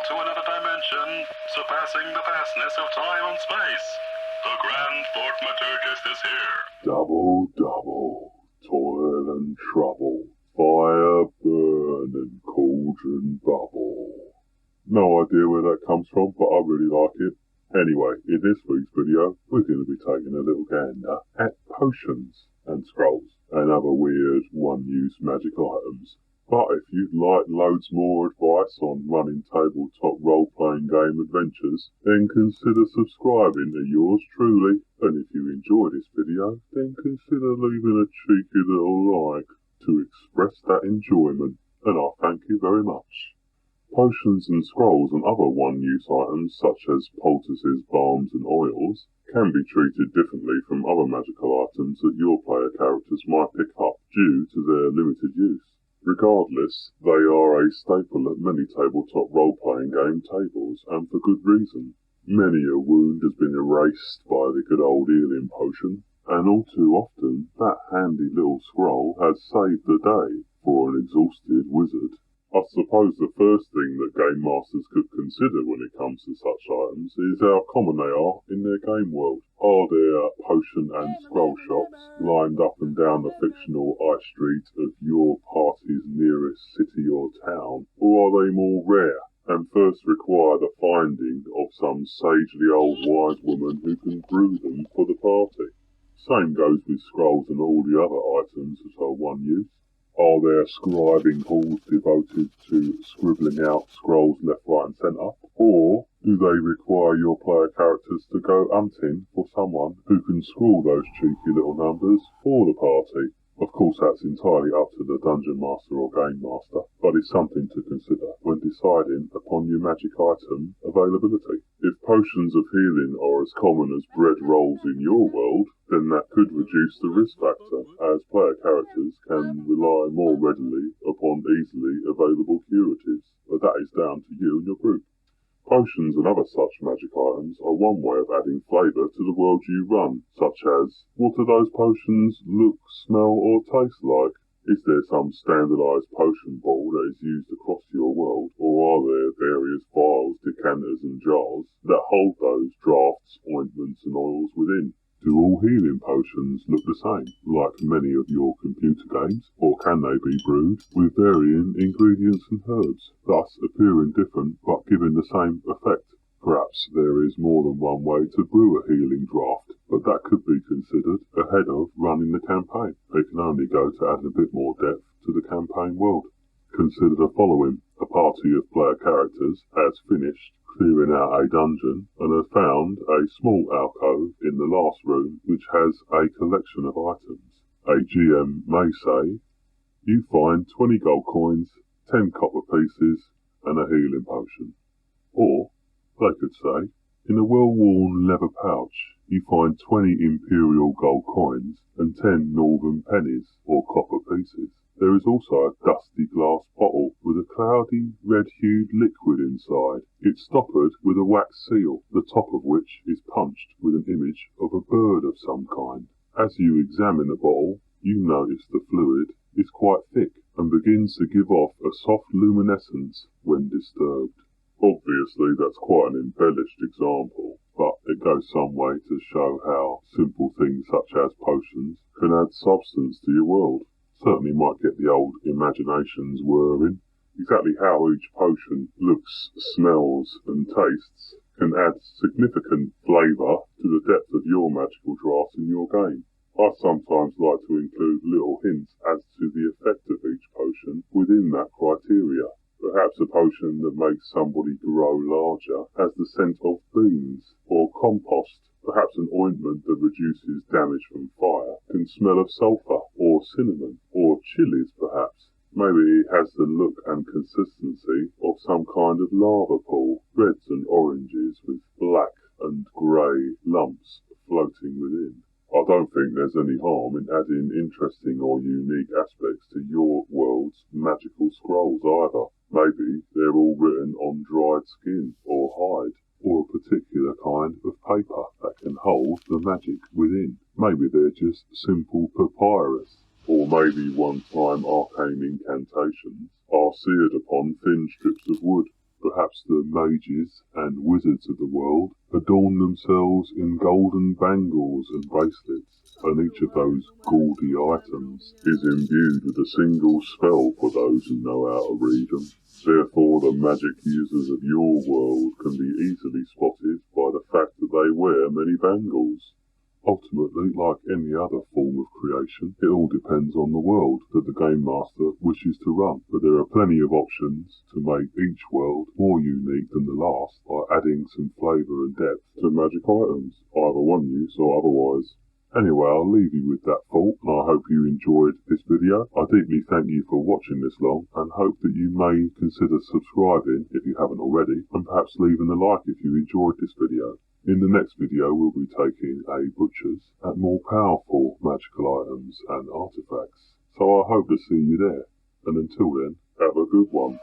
to another dimension, surpassing the vastness of time and space. The Grand Thaumaturgist is here. Double, double, toil and trouble, fire burn and cauldron bubble. No idea where that comes from, but I really like it. Anyway, in this week's video, we're going to be taking a little gander at potions and scrolls and other weird one-use magic items. But if you'd like loads more advice on running tabletop role-playing game adventures, then consider subscribing to yours truly. And if you enjoy this video, then consider leaving a cheeky little like to express that enjoyment. And I thank you very much. Potions and scrolls and other one-use items such as poultices, balms and oils can be treated differently from other magical items that your player characters might pick up due to their limited use. Regardless, they are a staple at many tabletop role-playing game tables, and for good reason. Many a wound has been erased by the good old healing potion, and all too often that handy little scroll has saved the day for an exhausted wizard. I suppose the first thing that game masters could consider when it comes to such items is how common they are in their game world. Are there potion and scroll shops lined up and down the fictional high street of your party's nearest city or town, or are they more rare and first require the finding of some sagely old wise woman who can brew them for the party? Same goes with scrolls and all the other items that are one use. Are there scribing halls devoted to scribbling out scrolls left, right and centre? Or do they require your player characters to go hunting for someone who can scrawl those cheeky little numbers for the party? Of course, that's entirely up to the dungeon master or game master, but it's something to consider when deciding upon your magic item availability. If potions of healing are as common as bread rolls in your world, then that could reduce the risk factor, as player characters can rely more readily upon easily available curatives, but that is down to you and your group. Potions and other such magic items are one way of adding flavour to the world you run, such as, what do those potions look, smell or taste like? Is there some standardised potion ball that is used across your world, or are there various vials, decanters and jars that hold those draughts, ointments and oils within? Do all healing potions look the same, like many of your computer games, or can they be brewed with varying ingredients and herbs, thus appearing different but giving the same effect? Perhaps there is more than one way to brew a healing draught, but that could be considered ahead of running the campaign. They can only go to add a bit more depth to the campaign world. Consider the following. A party of player characters has finished clearing out a dungeon and has found a small alcove in the last room which has a collection of items. A GM may say, you find 20 gold coins, 10 copper pieces and a healing potion. Or they could say, in a well-worn leather pouch you find 20 imperial gold coins and 10 northern pennies or copper pieces. There is also a dusty glass bottle with a cloudy, red-hued liquid inside. It's stoppered with a wax seal, the top of which is punched with an image of a bird of some kind. As you examine the bottle, you notice the fluid is quite thick and begins to give off a soft luminescence when disturbed. Obviously, that's quite an embellished example, but it goes some way to show how simple things such as potions can add substance to your world. Certainly might get the old imaginations whirring. Exactly how each potion looks, smells and tastes can add significant flavour to the depth of your magical draughts in your game. I sometimes like to include little hints as to the effect of each potion within that criteria. Perhaps a potion that makes somebody grow larger has the scent of beans or compost. Perhaps an ointment that reduces damage from fire can smell of sulphur or cinnamon or chilies perhaps. Maybe it has the look and consistency of some kind of lava pool, reds and oranges with black and grey lumps floating within. I don't think there's any harm in adding interesting or unique aspects to your world's magical scrolls either. Maybe they're all written on dried skin or hide, or a particular kind of paper that can hold the magic within. Maybe they're just simple papyrus, or maybe one-time arcane incantations are seared upon thin strips of wood. perhaps the mages and wizards of the world, adorn themselves in golden bangles and bracelets, and each of those gaudy items is imbued with a single spell for those who know how to read them. Therefore, the magic users of your world can be easily spotted by the fact that they wear many bangles. Ultimately, like any other form of creation, it all depends on the world that the Game Master wishes to run, but there are plenty of options to make each world more unique than the last by adding some flavour and depth to magic items, either one use or otherwise. Anyway, I'll leave you with that thought, and I hope you enjoyed this video. I deeply thank you for watching this long, and hope that you may consider subscribing if you haven't already, and perhaps leaving a like if you enjoyed this video. In the next video, we'll be taking a butcher's at more powerful magical items and artifacts, so I hope to see you there, and until then, have a good one.